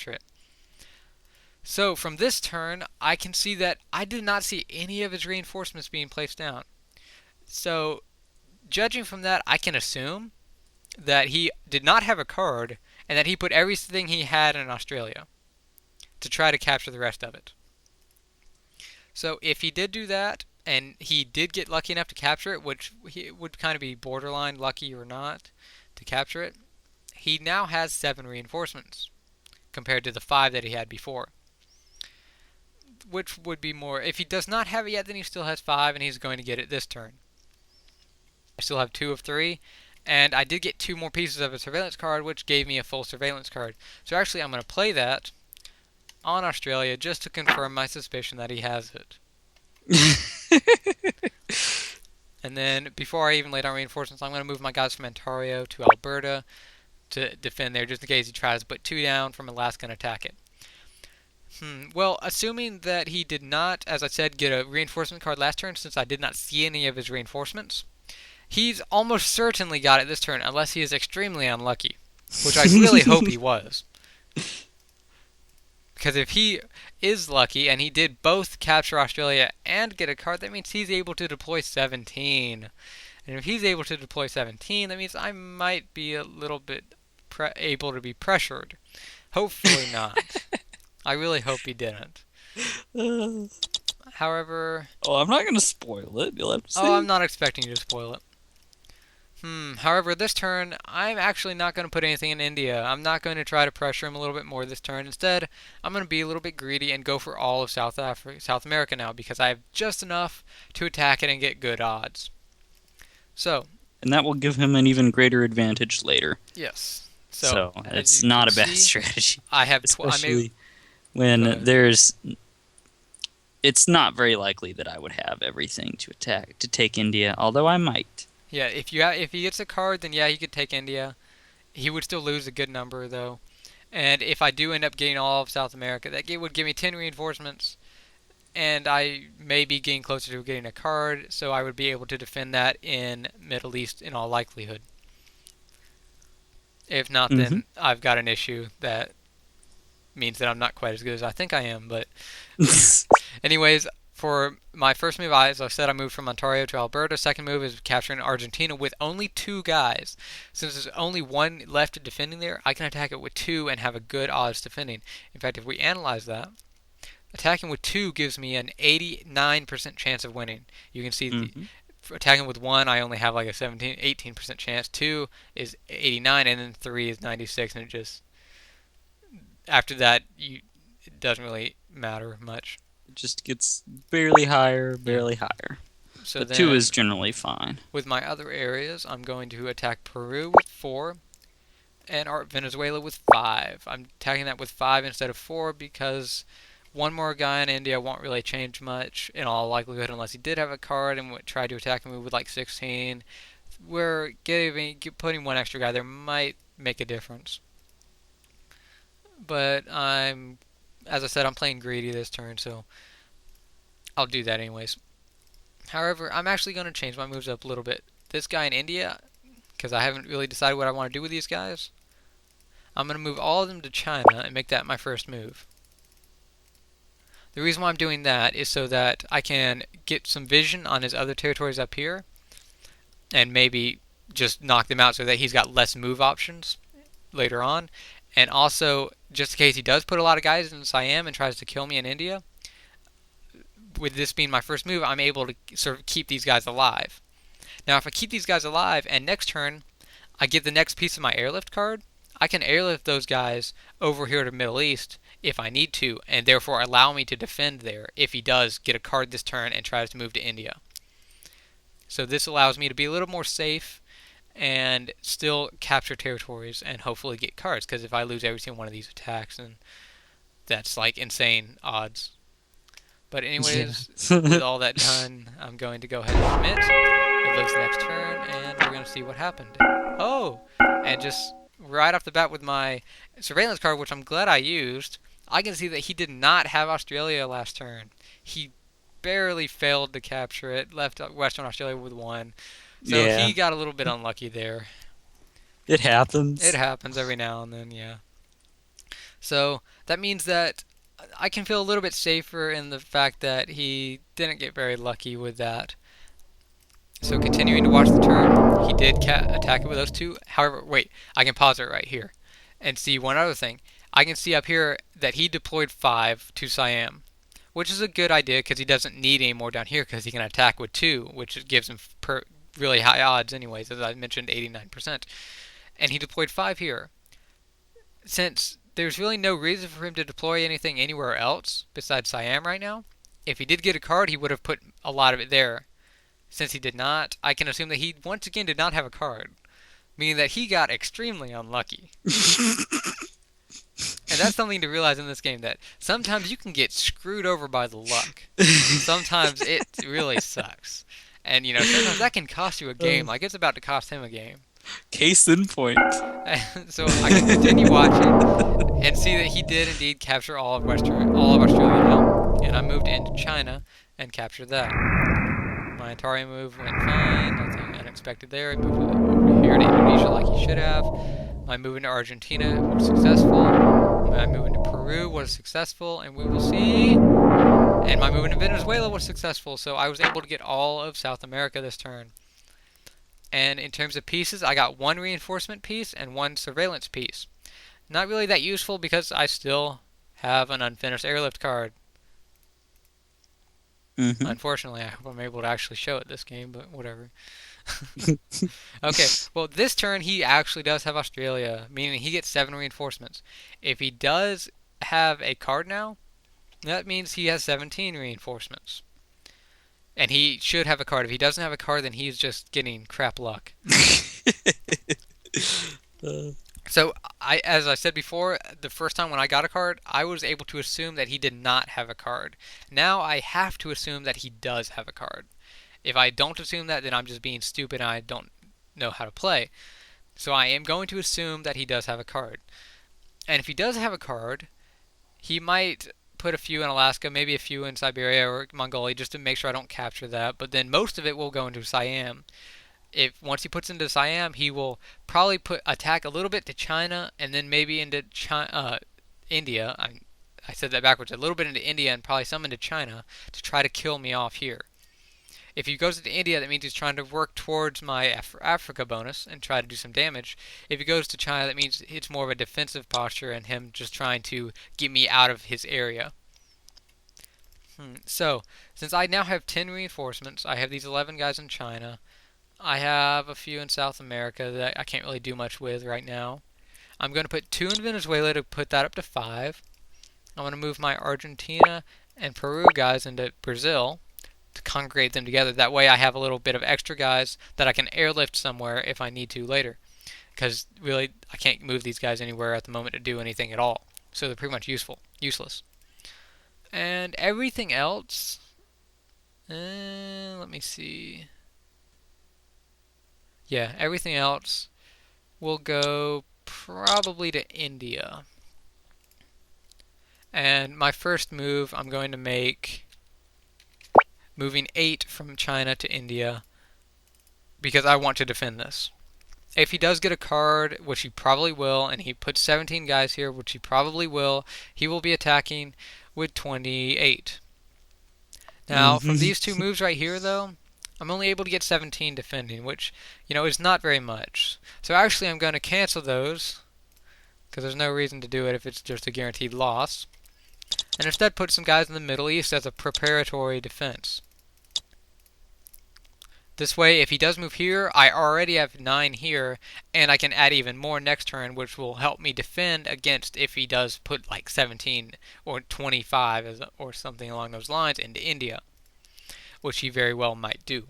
it. So from this turn, I can see that I did not see any of his reinforcements being placed down. So judging from that, I can assume that he did not have a card and that he put everything he had in Australia to try to capture the rest of it. So if he did do that, and he did get lucky enough to capture it, which he would kind of be borderline lucky or not to capture it, he now has 7 reinforcements compared to the 5 that he had before. Which would be more, if he does not have it yet, then he still has 5 and he's going to get it this turn. I still have 2 of 3, and I did get 2 more pieces of a surveillance card, which gave me a full surveillance card. So actually I'm going to play that on Australia just to confirm my suspicion that he has it. And then before I even lay down reinforcements, I'm going to move my guys from Ontario to Alberta to defend there just in case he tries to put 2 down from Alaska and attack it. Well, assuming that he did not, as I said, get a reinforcement card last turn, since I did not see any of his reinforcements, he's almost certainly got it this turn, unless he is extremely unlucky, which I really hope he was. Because if he is lucky, and he did both capture Australia and get a card, that means he's able to deploy 17. And if he's able to deploy 17, that means I might be a little bit able to be pressured. Hopefully not. I really hope he didn't. However... Oh, I'm not going to spoil it. You'll have to see. Oh, I'm not expecting you to spoil it. However, this turn, I'm actually not going to put anything in India. I'm not going to try to pressure him a little bit more this turn. Instead, I'm going to be a little bit greedy and go for all of South America now, because I have just enough to attack it and get good odds. So... And that will give him an even greater advantage later. Yes. So it's not a bad strategy. I have... Especially when there's... It's not very likely that I would have everything to take India, although I might. Yeah, if he gets a card, then yeah, he could take India. He would still lose a good number, though. And if I do end up getting all of South America, that would give me 10 reinforcements, and I may be getting closer to getting a card, so I would be able to defend that in Middle East in all likelihood. If not, then I've got an issue that means that I'm not quite as good as I think I am. But anyways, for my first move, as I said, I moved from Ontario to Alberta. Second move is capturing Argentina with only 2 guys. Since there's only 1 left defending there, I can attack it with 2 and have a good odds defending. In fact, if we analyze that, attacking with 2 gives me an 89% chance of winning. You can see for attacking with 1, I only have like a 18% chance. 2 is 89, and then 3 is 96, and it just... After that, it doesn't really matter much. It just gets barely higher. So but 2 is generally fine. With my other areas, I'm going to attack Peru with 4 and Venezuela with 5. I'm attacking that with 5 instead of 4 because 1 more guy in India won't really change much in all likelihood unless he did have a card and tried to attack me with like 16. Where putting 1 extra guy there might make a difference. But as I said, I'm playing greedy this turn, so I'll do that anyways. However, I'm actually going to change my moves up a little bit. This guy in India, because I haven't really decided what I want to do with these guys, I'm going to move all of them to China and make that my first move. The reason why I'm doing that is so that I can get some vision on his other territories up here and maybe just knock them out so that he's got less move options later on. And also, just in case he does put a lot of guys in Siam and tries to kill me in India, with this being my first move, I'm able to sort of keep these guys alive. Now, if I keep these guys alive, and next turn, I get the next piece of my airlift card, I can airlift those guys over here to Middle East if I need to, and therefore allow me to defend there if he does get a card this turn and tries to move to India. So this allows me to be a little more safe and still capture territories and hopefully get cards, because if I lose every single one of these attacks, then that's like insane odds. But anyways, with all that done, I'm going to go ahead and submit. It looks the next turn, and we're going to see what happened. Oh! And just right off the bat with my surveillance card, which I'm glad I used, I can see that he did not have Australia last turn. He barely failed to capture it, left Western Australia with 1. So yeah, he got a little bit unlucky there. It happens. It happens every now and then, yeah. So that means that I can feel a little bit safer in the fact that he didn't get very lucky with that. So continuing to watch the turn, he did attack it with those two. However, wait, I can pause it right here and see one other thing. I can see up here that he deployed 5 to Siam, which is a good idea because he doesn't need any more down here because he can attack with 2, which gives him really high odds anyways, as I mentioned, 89%. And he deployed 5 here. Since there's really no reason for him to deploy anything anywhere else besides Siam right now, if he did get a card, he would have put a lot of it there. Since he did not, I can assume that he once again did not have a card, meaning that he got extremely unlucky. And that's something to realize in this game, that sometimes you can get screwed over by the luck. Sometimes it really sucks. And, sometimes that can cost you a game, like it's about to cost him a game. Case in point. So I can continue watching and see that he did indeed capture all of Australia now. And I moved into China and captured that. My Atari move went fine, nothing unexpected there. I moved over here to Indonesia like he should have. My move into Argentina was successful. My move into Peru was successful, and we will see. And my move into Venezuela was successful, so I was able to get all of South America this turn. And in terms of pieces, I got 1 reinforcement piece and 1 surveillance piece. Not really that useful because I still have an unfinished airlift card. Mm-hmm. Unfortunately, I hope I'm able to actually show it this game, but whatever. Okay, well, this turn he actually does have Australia, meaning he gets 7 reinforcements. If he does have a card now, that means he has 17 reinforcements. And he should have a card. If he doesn't have a card, then he's just getting crap luck. So, as I said before, the first time when I got a card, I was able to assume that he did not have a card. Now I have to assume that he does have a card. If I don't assume that, then I'm just being stupid and I don't know how to play. So I am going to assume that he does have a card. And if he does have a card, he might put a few in Alaska, maybe a few in Siberia or Mongolia, just to make sure I don't capture that. But then most of it will go into Siam. Once he puts into Siam, he will probably attack a little bit to China and then maybe into India. I said that backwards. A little bit into India and probably some into China to try to kill me off here. If he goes to India, that means he's trying to work towards my Africa bonus and try to do some damage. If he goes to China, that means it's more of a defensive posture and him just trying to get me out of his area. So, since I now have 10 reinforcements, I have these 11 guys in China. I have a few in South America that I can't really do much with right now. I'm going to put 2 in Venezuela to put that up to 5. I'm going to move my Argentina and Peru guys into Brazil to congregate them together. That way I have a little bit of extra guys that I can airlift somewhere if I need to later. Because really, I can't move these guys anywhere at the moment to do anything at all. So they're pretty much useless. And everything else, let me see. Yeah, everything else will go probably to India. And my first move I'm going to make moving 8 from China to India because I want to defend this. If he does get a card, which he probably will, and he puts 17 guys here, which he probably will, he will be attacking with 28. Now, from these 2 moves right here, though, I'm only able to get 17 defending, which, is not very much. So actually, I'm going to cancel those, because there's no reason to do it if it's just a guaranteed loss. And instead put some guys in the Middle East as a preparatory defense. This way, if he does move here, I already have 9 here, and I can add even more next turn, which will help me defend against if he does put like 17 or 25 or something along those lines into India, which he very well might do.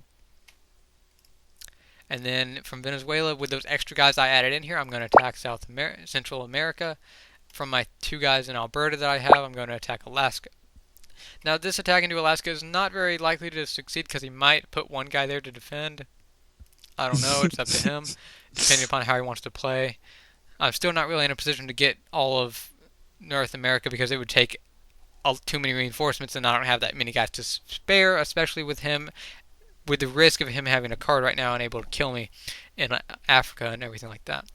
And then from Venezuela, with those extra guys I added in here, I'm going to attack Central America. From my 2 guys in Alberta that I have, I'm going to attack Alaska. Now, this attack into Alaska is not very likely to succeed because he might put 1 guy there to defend. I don't know. It's up to him, depending upon how he wants to play. I'm still not really in a position to get all of North America because it would take too many reinforcements, and I don't have that many guys to spare, especially with him, with the risk of him having a card right now and able to kill me in Africa and everything like that.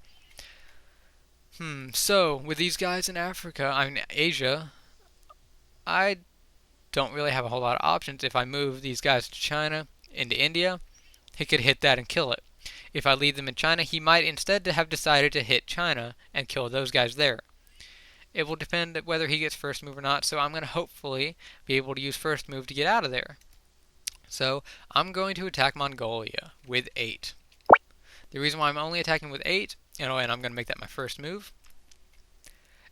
So with these guys in Africa, I mean Asia, I don't really have a whole lot of options. If I move these guys to China, into India, he could hit that and kill it. If I leave them in China, he might instead have decided to hit China and kill those guys there. It will depend whether he gets first move or not, so I'm going to hopefully be able to use first move to get out of there. So I'm going to attack Mongolia with 8. The reason why I'm only attacking with 8, and I'm going to make that my first move,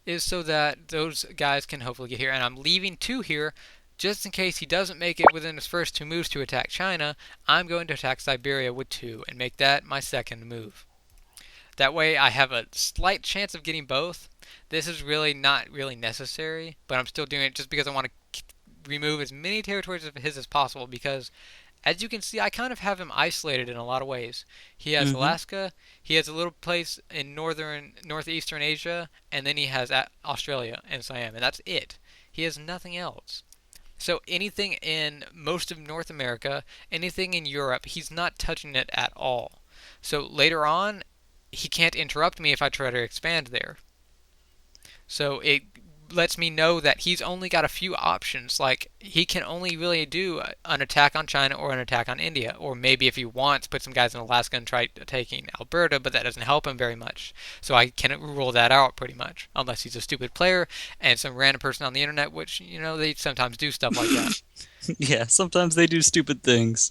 is so that those guys can hopefully get here. And I'm leaving 2 here just in case he doesn't make it within his first 2 moves to attack China. I'm going to attack Siberia with 2 and make that my second move. That way I have a slight chance of getting both. This is really not really necessary, but I'm still doing it just because I want to remove as many territories of his as possible, because as you can see, I kind of have him isolated in a lot of ways. He has Mm-hmm. Alaska, he has a little place in northeastern Asia, and then he has Australia and Siam, and that's it. He has nothing else. So anything in most of North America, anything in Europe, he's not touching it at all. So later on, he can't interrupt me if I try to expand there. So it lets me know that he's only got a few options. Like, he can only really do an attack on China or an attack on India. Or maybe if he wants, put some guys in Alaska and try taking Alberta, but that doesn't help him very much. So I can rule that out pretty much. Unless he's a stupid player and some random person on the internet, which, they sometimes do stuff like that. Yeah, sometimes they do stupid things.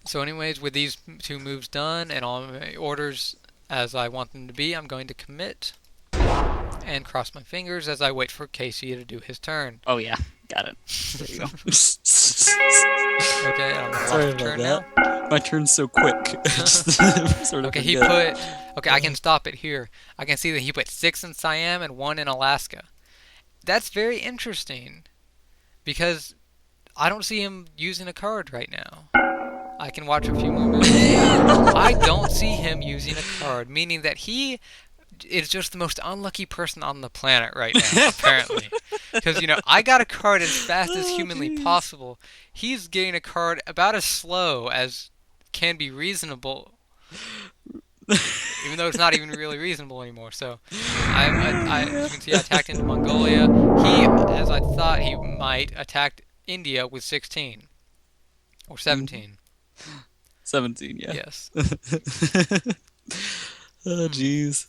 So anyways, with these 2 moves done and all my orders as I want them to be, I'm going to commit and cross my fingers as I wait for Casey to do his turn. Oh yeah, got it. There you go. Okay, I'm gonna watch Sorry my about turn now. that. My turn's so quick. I just sort of Okay, he forget. put. Okay, I can stop it here. I can see that he put 6 in Siam and 1 in Alaska. That's very interesting because I don't see him using a card right now. I can watch a few more moves. I don't see him using a card, meaning that he is just the most unlucky person on the planet right now, apparently. Because, I got a card as fast as Oh humanly jeez. possible. He's getting a card about as slow as can be reasonable, even though it's not even really reasonable anymore. So, as you can see, I attacked into Mongolia. He, as I thought he might, attacked India with 16 or Mhm. 17. 17, yeah. Yes. Oh Hmm. jeez.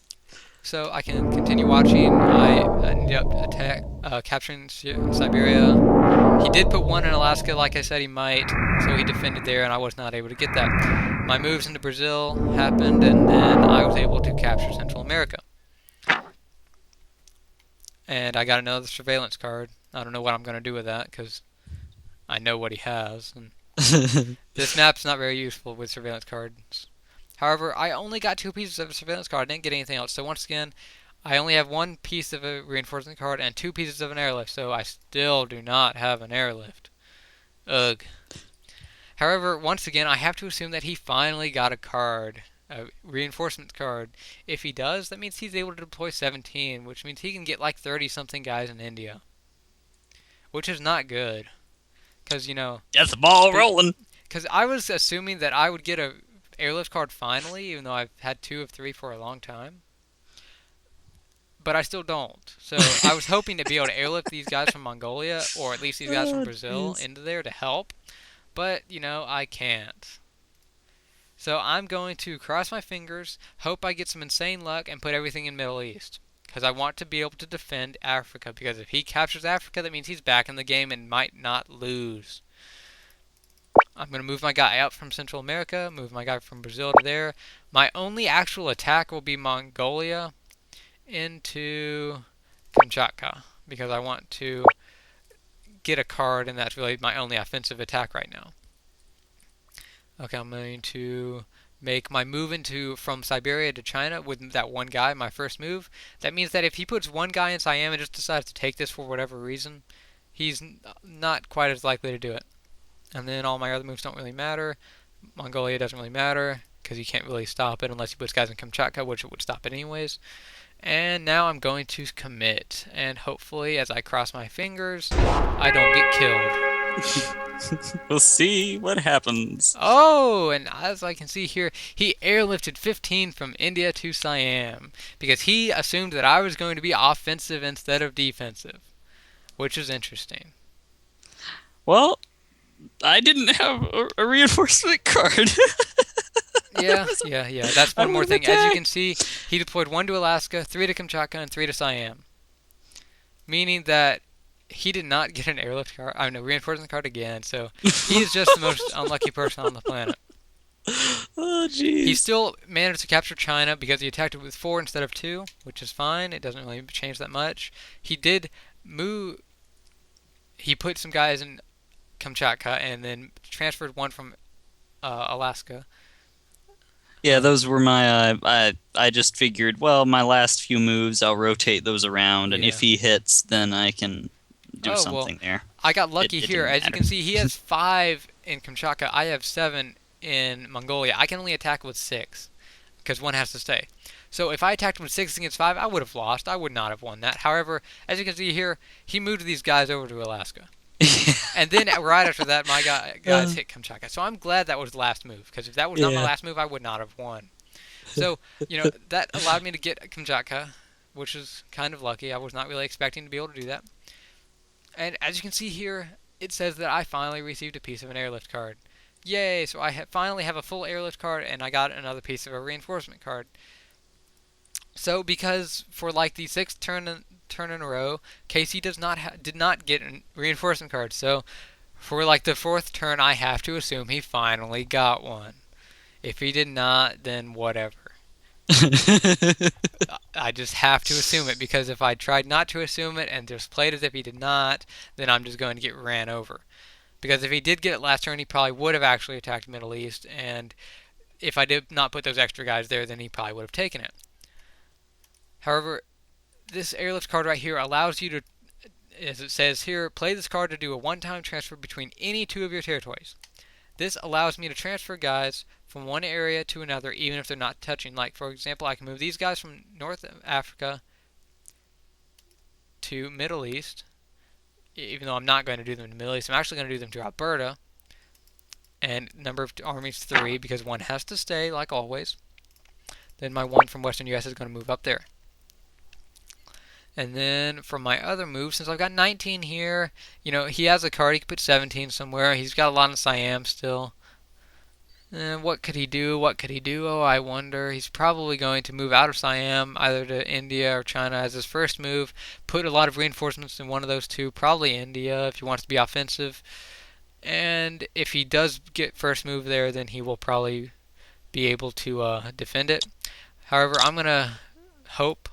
So I can continue watching. I ended up capturing Siberia. He did put 1 in Alaska, like I said he might, so he defended there, and I was not able to get that. My moves into Brazil happened, and then I was able to capture Central America. And I got another surveillance card. I don't know what I'm going to do with that, because I know what he has. And this map's not very useful with surveillance cards. However, I only got 2 pieces of a surveillance card. I didn't get anything else. So once again, I only have 1 piece of a reinforcement card and 2 pieces of an airlift. So I still do not have an airlift. Ugh. However, once again, I have to assume that he finally got a card, a reinforcement card. If he does, that means he's able to deploy 17, which means he can get like 30 something guys in India, which is not good. Because, Get the ball rolling. because I was assuming that I would get a airlift card finally, even though I've had 2 of 3 for a long time. But I still don't. So I was hoping to be able to airlift these guys from Mongolia, or at least these guys from Oh Brazil, jeez. into there to help. But, I can't. So I'm going to cross my fingers, hope I get some insane luck, and put everything in Middle East. Because I want to be able to defend Africa. Because if he captures Africa, that means he's back in the game and might not lose. I'm going to move my guy out from Central America, move my guy from Brazil to there. My only actual attack will be Mongolia into Kamchatka. Because I want to get a card, and that's really my only offensive attack right now. Okay, I'm going to make my move into from Siberia to China with that 1 guy, my first move. That means that if he puts 1 guy in Siam and just decides to take this for whatever reason, he's not quite as likely to do it. And then all my other moves don't really matter. Mongolia doesn't really matter because you can't really stop it unless he puts guys in Kamchatka, which it would stop it anyways. And now I'm going to commit, and hopefully, as I cross my fingers, I don't get killed. We'll see what happens. Oh, and as I can see here, he airlifted 15 from India to Siam because he assumed that I was going to be offensive instead of defensive, which is interesting. Well, I didn't have a reinforcement card. Yeah. That's I one would more have thing. As you can attacked. see, he deployed 1 to Alaska, 3 to Kamchatka, and 3 to Siam, meaning that he did not get an airlift card. I mean, a reinforcement card again. So he is just the most unlucky person on the planet. Oh, He jeez. still managed to capture China because he attacked it with 4 instead of 2, which is fine. It doesn't really change that much. He did move. He put some guys in Kamchatka and then transferred 1 from Alaska. Yeah, those were my. I just figured, well, my last few moves, I'll rotate those around, and if Yeah. he hits, then I can do Oh well, something there. I got It lucky it here. didn't As you matter. can see, he has 5 in Kamchatka. I have 7 in Mongolia. I can only attack with 6 because 1 has to stay. So if I attacked with 6 against 5, I would have lost. I would not have won that. However, as you can see here, he moved these guys over to Alaska. And then right after that, my guys Uh, hit Kamchatka. So I'm glad that was the last move because if that was not my yeah. last move, I would not have won. So that allowed me to get Kamchatka, which is kind of lucky. I was not really expecting to be able to do that. And as you can see here, it says that I finally received a piece of an airlift card. Yay! So I finally have a full airlift card, and I got another piece of a reinforcement card. So because for like the 6th turn in a row, Casey did not get a reinforcement card. So for like the 4th turn, I have to assume he finally got one. If he did not, then whatever. I just have to assume it because if I tried not to assume it and just played as if he did not, then I'm just going to get ran over. Because if he did get it last turn, he probably would have actually attacked Middle East, and if I did not put those extra guys there, then he probably would have taken it. However, this airlift card right here allows you to, as it says here, play this card to do a one-time transfer between any 2 of your territories. This allows me to transfer guys from one area to another even if they're not touching. Like, for example, I can move these guys from North Africa to Middle East, even though I'm not going to do them in the Middle East. I'm actually going to do them to Alberta. And number of armies 3 because 1 has to stay, like always. Then my 1 from Western US is going to move up there. And then for my other move, since I've got 19 here, he has a card. He could put 17 somewhere. He's got a lot in Siam still. What could he do? What could he do? Oh, I wonder. He's probably going to move out of Siam, either to India or China as his first move. Put a lot of reinforcements in one of those 2, probably India if he wants to be offensive. And if he does get first move there, then he will probably be able to defend it. However, I'm going to hope,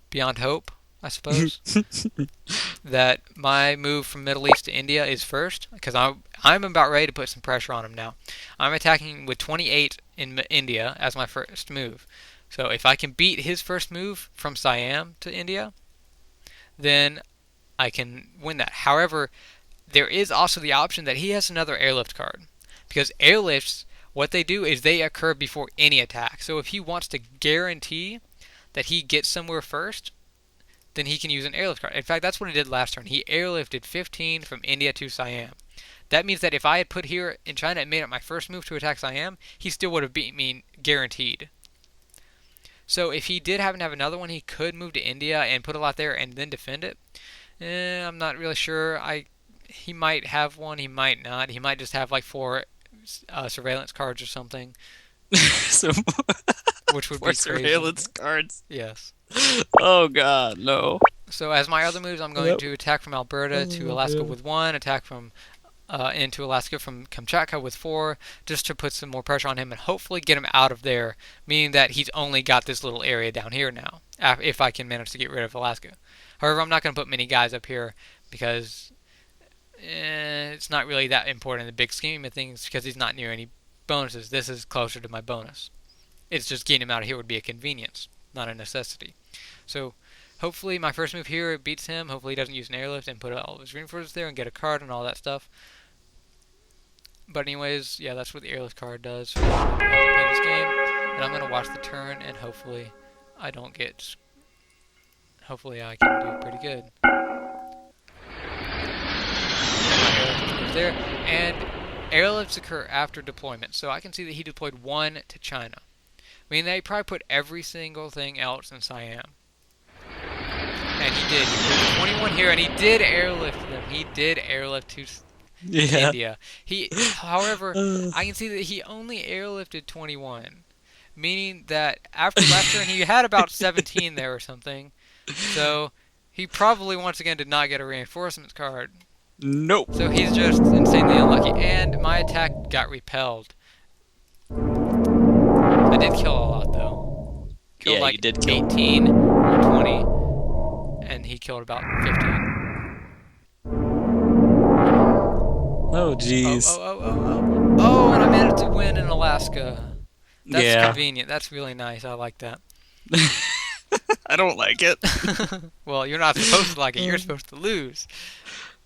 beyond hope, I suppose, that my move from Middle East to India is first, because I'm about ready to put some pressure on him now. I'm attacking with 28 in India as my first move. So if I can beat his first move from Siam to India, then I can win that. However, there is also the option that he has another airlift card. Because airlifts, what they do is they occur before any attack. So if he wants to guarantee that he gets somewhere first, then he can use an airlift card. In fact, that's what he did last turn. He airlifted 15 from India to Siam. That means that if I had put here in China and made it my first move to attack Siam, he still would have beat me guaranteed. So if he did happen to have another one, he could move to India and put a lot there and then defend it. I'm not really sure. He might have one, he might not. He might just have like 4 surveillance cards or something, So which would more be crazy. surveillance cards. Yes. Oh God, no. So as my other moves, I'm going Yep. to attack from Alberta to Oh Alaska God. with 1, attack from into Alaska from Kamchatka with 4, just to put some more pressure on him and hopefully get him out of there, meaning that he's only got this little area down here now, if I can manage to get rid of Alaska. However, I'm not going to put many guys up here because it's not really that important in the big scheme of things because he's not near any bonuses. This is closer to my bonus. It's just getting him out of here would be a convenience, not a necessity. So hopefully my first move here beats him. Hopefully he doesn't use an airlift and put all of his reinforcements there and get a card and all that stuff. But anyways, yeah, that's what the airlift card does for how to play this game. And I'm going to watch the turn and hopefully I don't get... Hopefully I can do pretty good. there, and airlifts occur after deployment. So I can see that he deployed 1 to China, meaning that he probably put every single thing else in Siam. And he did. He put 21 here, and he did airlift them. He did airlift to Yeah. India. However, I can see that he only airlifted 21, meaning that after last turn he had about 17 there or something. So he probably once again did not get a reinforcements card. Nope. So he's just insanely unlucky, and my attack got repelled. I did kill a lot though. Killed Yeah, like you did kill. 18 or 20, and he killed about 15. Oh, jeez. Oh, and I managed to win in Alaska. That's Yeah. convenient. That's really nice. I like that. I don't like it. Well, you're not supposed to like it. You're supposed to lose.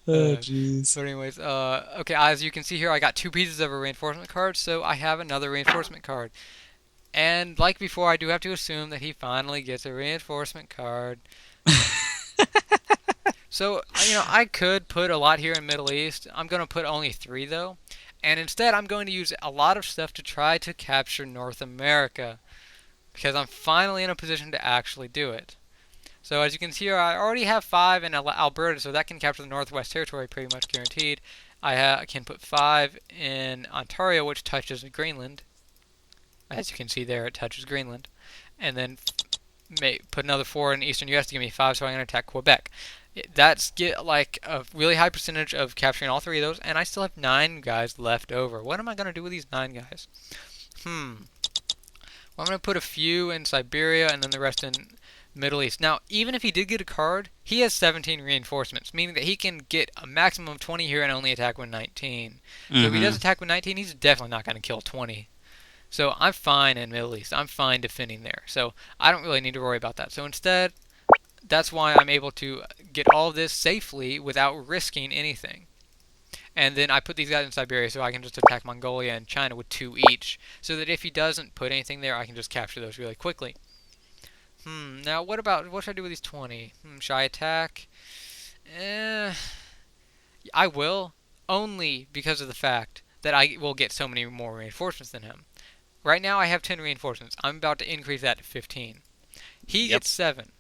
Oh, jeez. But anyways, okay, as you can see here, I got 2 pieces of a reinforcement card, so I have another reinforcement card. And like before, I do have to assume that he finally gets a reinforcement card. So, I could put a lot here in Middle East. I'm going to put only 3, though. And instead, I'm going to use a lot of stuff to try to capture North America, because I'm finally in a position to actually do it. So as you can see here, I already have 5 in Alberta, so that can capture the Northwest Territory pretty much guaranteed. I can put 5 in Ontario, which touches Greenland. As you can see there, it touches Greenland. And then put another 4 in Eastern US to give me 5, so I'm going to attack Quebec. That's like a really high percentage of capturing all 3 of those, and I still have 9 guys left over. What am I going to do with these 9 guys? Well, I'm going to put a few in Siberia and then the rest in Middle East. Now, even if he did get a card, he has 17 reinforcements, meaning that he can get a maximum of 20 here and only attack with 19. So if he does attack with 19, he's definitely not going to kill 20. So I'm fine in Middle East. I'm fine defending there. So I don't really need to worry about that. So instead, that's why I'm able to get all of this safely without risking anything. And then I put these guys in Siberia so I can just attack Mongolia and China with 2 each, so that if he doesn't put anything there, I can just capture those really quickly. Now what should I do with these 20? Should I attack? I will, only because of the fact that I will get so many more reinforcements than him. Right now I have 10 reinforcements. I'm about to increase that to 15. He gets 7,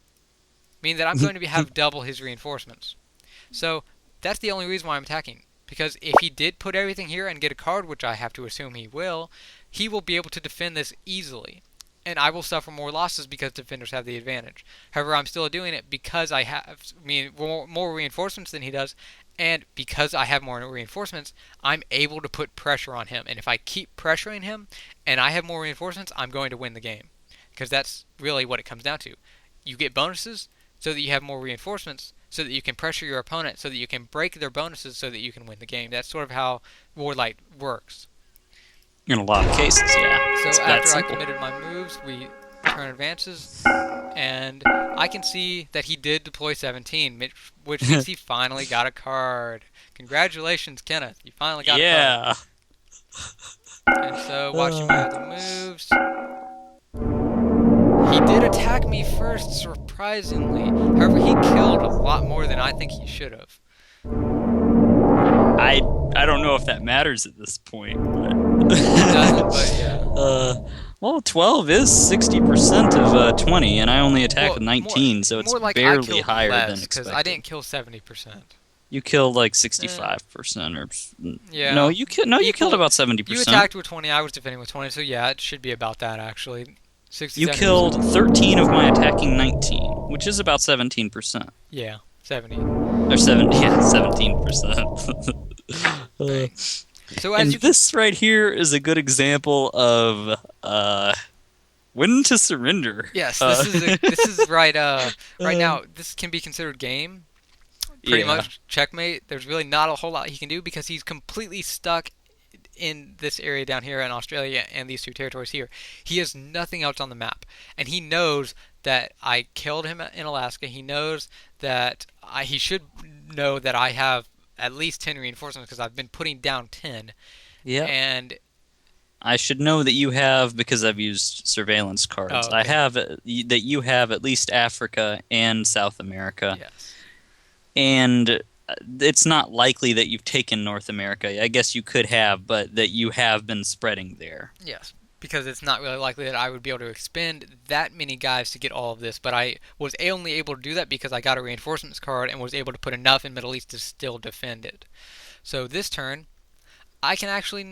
meaning that I'm going to have double his reinforcements. So that's the only reason why I'm attacking. Because if he did put everything here and get a card, which I have to assume he will be able to defend this easily. And I will suffer more losses because defenders have the advantage. However, I'm still doing it because I have more reinforcements than he does. And because I have more reinforcements, I'm able to put pressure on him. And if I keep pressuring him and I have more reinforcements, I'm going to win the game. Because that's really what it comes down to. You get bonuses so that you have more reinforcements, so that you can pressure your opponent, so that you can break their bonuses, so that you can win the game. That's sort of how WarLight works. In a lot of cases, yeah. So it's after I committed my moves, we turn advances, and I can see that he did deploy 17, which means he finally got a card. Congratulations, Kenneth. You finally got a card. And so, watching my other moves, he did attack me first, surprisingly. However, he killed a lot more than I think he should have. I don't know if that matters at this point. It doesn't, but yeah. Well, 12 is 60% of 20, and I only attack with 19, so it's like barely higher than expected. Because I didn't kill 70%. You killed like 65%, or yeah. No, you killed about 70%. You attacked with 20. I was defending with 20. So yeah, it should be about that actually. 60. You killed 13 of my attacking 19, which is about 17%. Yeah, 70. Or 70, yeah, 17%. So and this right here is a good example of when to surrender. Yes, this is right. Right now, this can be considered game. Pretty much checkmate. There's really not a whole lot he can do because he's completely stuck in this area down here in Australia and these 2 territories here. He has nothing else on the map, and he knows that I killed him in Alaska. He knows that he should know that I have at least 10 reinforcements because I've been putting down 10. Yeah. And I should know that you have, because I've used surveillance cards. Oh, okay. I have that you have at least Africa and South America. Yes. And it's not likely that you've taken North America. I guess you could have, but that you have been spreading there. Yes, because it's not really likely that I would be able to expend that many guys to get all of this, but I was only able to do that because I got a reinforcements card and was able to put enough in Middle East to still defend it. So this turn, I can actually.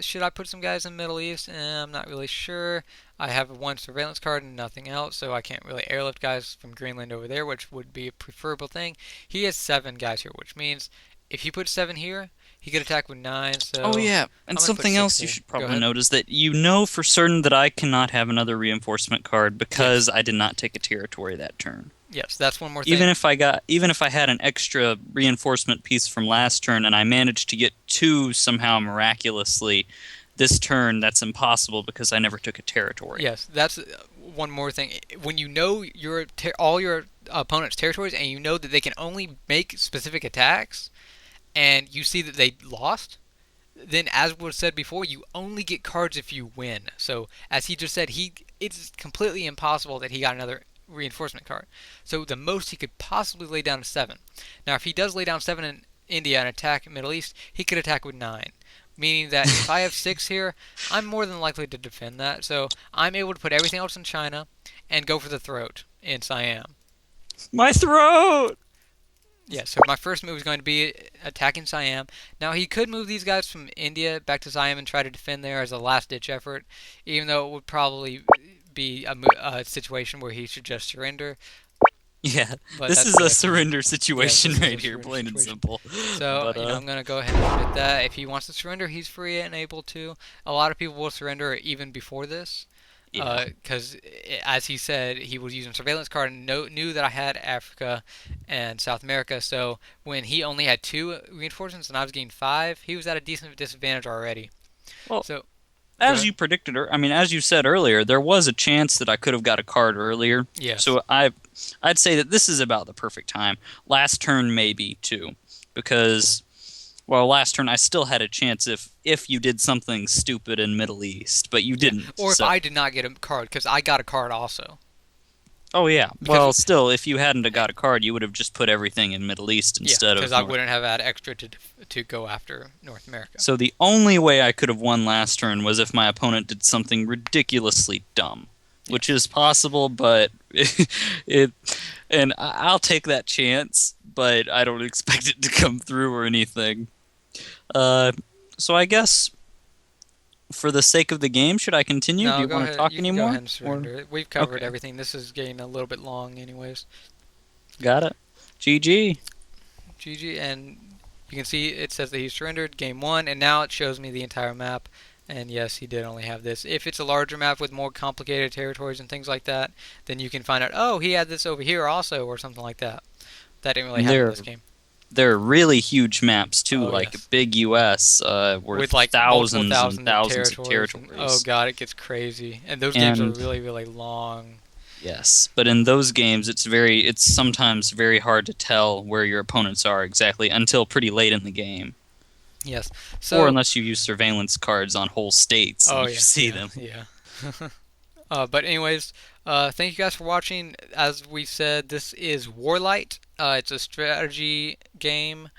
Should I put some guys in Middle East? I'm not really sure. I have one surveillance card and nothing else, so I can't really airlift guys from Greenland over there, which would be a preferable thing. He has 7 guys here, which means if he puts 7 here, he could attack with 9. Oh So yeah, and I'm gonna put something 6 else you here. should Go probably ahead. note is that you know for certain that I cannot have another reinforcement card because Yes. I did not take a territory that turn. Yes, that's one more thing. Even if I had an extra reinforcement piece from last turn and I managed to get 2 somehow miraculously this turn, that's impossible because I never took a territory. Yes, that's one more thing. When you know all your opponent's territories and you know that they can only make specific attacks, and you see that they lost, then as was said before, you only get cards if you win. So as he just said, it's completely impossible that he got another reinforcement card. So the most he could possibly lay down is 7. Now if he does lay down 7 in India and attack in Middle East, he could attack with 9. Meaning that if I have 6 here, I'm more than likely to defend that. So I'm able to put everything else in China and go for the throat in Siam. My throat! Yeah, so my first move is going to be attacking Siam. Now, he could move these guys from India back to Siam and try to defend there as a last-ditch effort, even though it would probably be a situation where he should just surrender. Yeah, But this that's is what a I think. surrender Yes, situation this is right a here, surrender plain and situation. simple. So, But I'm going to go ahead and admit that. If he wants to surrender, he's free and able to. A lot of people will surrender even before this. yeah. Because, as he said, he was using surveillance card and knew that I had Africa and South America. So when he only had 2 reinforcements and I was getting 5, he was at a decent disadvantage already. Well, So go as ahead. you predicted, I mean, as you said earlier, there was a chance that I could have got a card earlier. Yes. So I'd say that this is about the perfect time. Last turn maybe too, because well, last turn I still had a chance if you did something stupid in Middle East, but you Yeah. didn't. Or if So I did not get a card, because I got a card also. oh yeah. Because Well, still, if you hadn't have got a card, you would have just put everything in Middle East yeah, instead because of I North. wouldn't have had extra to go after North America. So the only way I could have won last turn was if my opponent did something ridiculously dumb, which is possible, but it and I'll take that chance, but I don't expect it to come through or anything. Uh, so I guess for the sake of the game, should I continue? Do No, you go want to ahead. talk You can go ahead anymore? and Or surrender. We've covered okay, everything. This is getting a little bit long, anyways. got it. GG. GG, and you can see it says that he surrendered game 1, and now it shows me the entire map. And yes, he did only have this. If it's a larger map with more complicated territories and things like that, then you can find out, oh, he had this over here also, or something like that. That didn't really happen in There, this game. there are really huge maps too, Oh, like yes. big US, worth With like multiple thousands and thousands of thousands of territories. And, oh territories. god, it gets crazy. And those games are And really, really long. yes, but in those games, it's sometimes very hard to tell where your opponents are exactly until pretty late in the game, Yes. or So, unless you use surveillance cards on whole states and oh you yeah, see yeah, them. yeah. But anyways, thank you guys for watching. As we said, this is WarLight. It's a strategy game.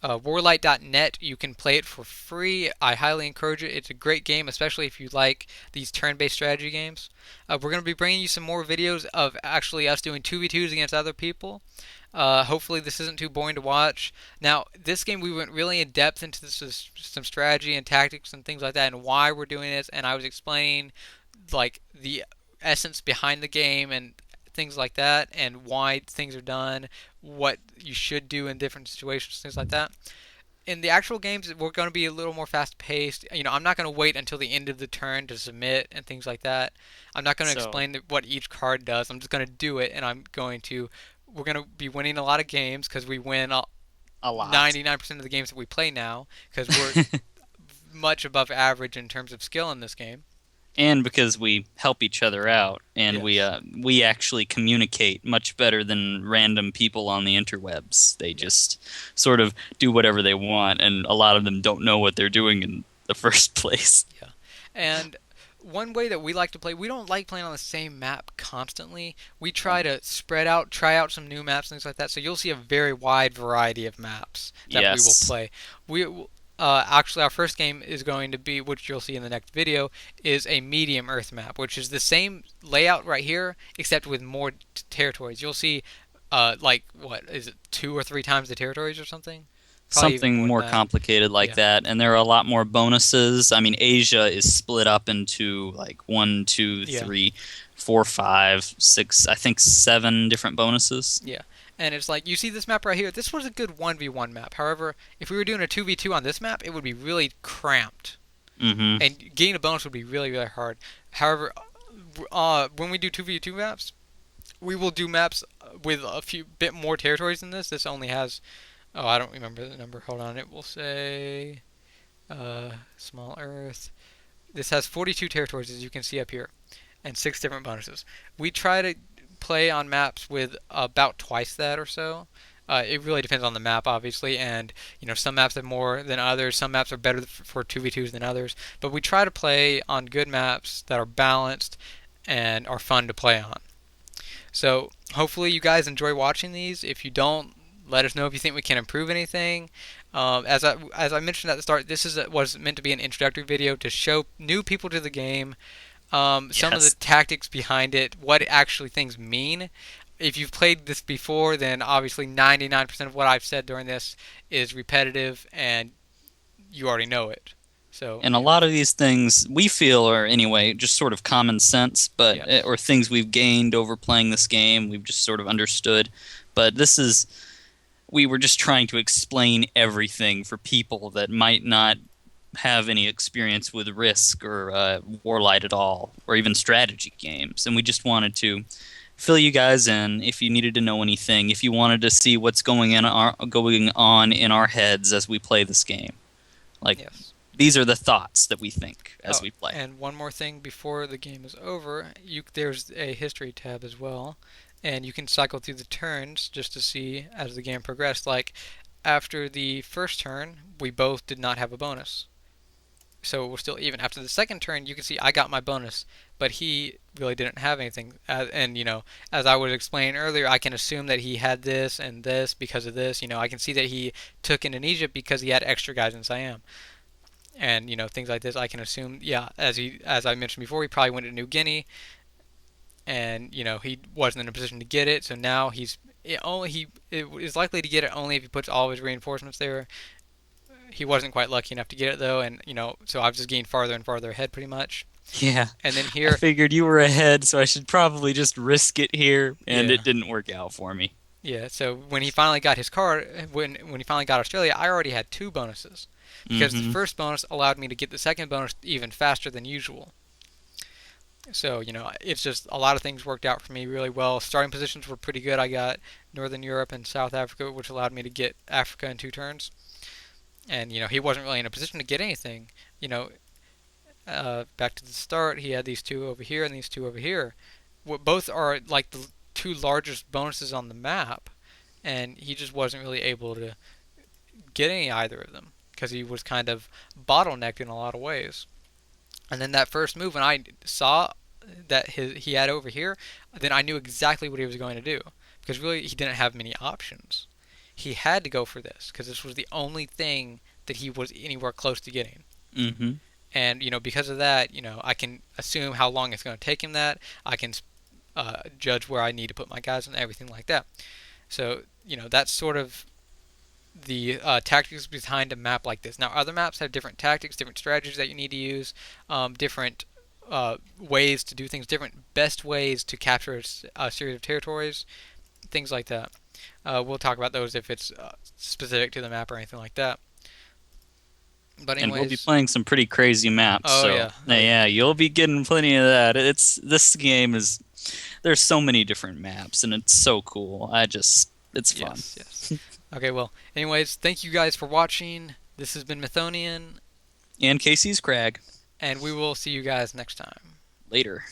Warlight.net. You can play it for free. I highly encourage it. It's a great game, especially if you like these turn-based strategy games. We're going to be bringing you some more videos of actually us doing 2v2s against other people. Hopefully this isn't too boring to watch. Now, this game we went really in depth into some strategy and tactics and things like that and why we're doing this, and I was explaining like the essence behind the game and things like that and why things are done, what you should do in different situations, things like that. In the actual games, we're going to be a little more fast-paced. I'm not going to wait until the end of the turn to submit and things like that. I'm not going to So explain what each card does. I'm just going to do it, and we're going to be winning a lot of games because we win a lot. 99% of the games that we play now because we're much above average in terms of skill in this game. And because we help each other out, and Yes. we actually communicate much better than random people on the interwebs. They Yeah. just sort of do whatever they want, and a lot of them don't know what they're doing in the first place. Yeah. And one way that we like to play, we don't like playing on the same map constantly. We try to spread out, try out some new maps, things like that. So you'll see a very wide variety of maps that we will Yes. play. We Actually, our first game is going to be, which you'll see in the next video, is a medium Earth map, which is the same layout right here, except with more territories. You'll see, like what is it, 2 or 3 times the territories or something? Probably even Something more than more that. complicated like Yeah, that, and there are a lot more bonuses. I mean, Asia is split up into like one, two, yeah. three, four, five, six, I think 7 different bonuses. Yeah. And it's like, you see this map right here. This was a good 1v1 map. However, if we were doing a 2v2 on this map, it would be really cramped. Hmm. And getting a bonus would be really, really hard. However, when we do 2v2 maps, we will do maps with a few bit more territories than this. This only has, oh, I don't remember the number. Hold on. It will say, small Earth. This has 42 territories, as you can see up here, and 6 different bonuses. We try to play on maps with about twice that or so. It really depends on the map, obviously, and some maps have more than others. Some maps are better for 2v2s than others, but we try to play on good maps that are balanced and are fun to play on. So hopefully you guys enjoy watching these. If you don't, let us know if you think we can improve anything. As I mentioned at the start, this was meant to be an introductory video to show new people to the game, some of the Yes. tactics behind it, what actually things mean. If you've played this before, then obviously 99% of what I've said during this is repetitive and you already know it. So, And a lot of these things we feel are anyway just sort of common sense, but yes. or things we've gained over playing this game, we've just sort of understood. But this is we were just trying to explain everything for people that might not have any experience with Risk or WarLight at all, or even strategy games, and we just wanted to fill you guys in if you needed to know anything, if you wanted to see what's going on in our heads as we play this game. Like Yes. these are the thoughts that we think as Oh, we play. and one more thing before the game is over, there's a history tab as well, and you can cycle through the turns just to see as the game progressed. Like after the first turn, we both did not have a bonus, so we're still even. After the second turn, you can see I got my bonus, but he really didn't have anything. And as I was explaining earlier, I can assume that he had this and this because of this. I can see that he took Indonesia because he had extra guys in Siam and things like this. I can assume, yeah, as I mentioned before, he probably went to New Guinea, and he wasn't in a position to get it. So now he is likely to get it only if he puts all of his reinforcements there. He wasn't quite lucky enough to get it though, and so I've just gained farther and farther ahead pretty much. Yeah, And then I here, figured you were ahead, so I should probably just risk it here, and yeah, it didn't work out for me. yeah. So when he finally got his card, when he finally got Australia, I already had 2 bonuses because the Hmm. first bonus allowed me to get the second bonus even faster than usual. So, it's just a lot of things worked out for me really well. Starting positions were pretty good. I got Northern Europe and South Africa, which allowed me to get Africa in 2 turns. And, he wasn't really in a position to get anything. You know, Back to the start, he had these 2 over here and these 2 over here. Both are like the 2 largest bonuses on the map, and he just wasn't really able to get any either of them because he was kind of bottlenecked in a lot of ways. And then that first move, when I saw that he had over here, then I knew exactly what he was going to do because really he didn't have many options. He had to go for this because this was the only thing that he was anywhere close to getting. Hmm. And because of that, I can assume how long it's going to take him. That I can judge where I need to put my guys and everything like that. So that's sort of the tactics behind a map like this. Now, other maps have different tactics, different strategies that you need to use, different ways to do things, different best ways to capture a series of territories, things like that. We'll talk about those if it's specific to the map or anything like that. But And we'll be anyways, playing some pretty crazy maps, oh so yeah, oh yeah, yeah, you'll be getting plenty of that. This game is there's so many different maps, and it's so cool. It's fun. yes, yes. Okay, well, anyways, thank you guys for watching. This has been Mythonian, And Casey's Crag and we will see you guys next time. later.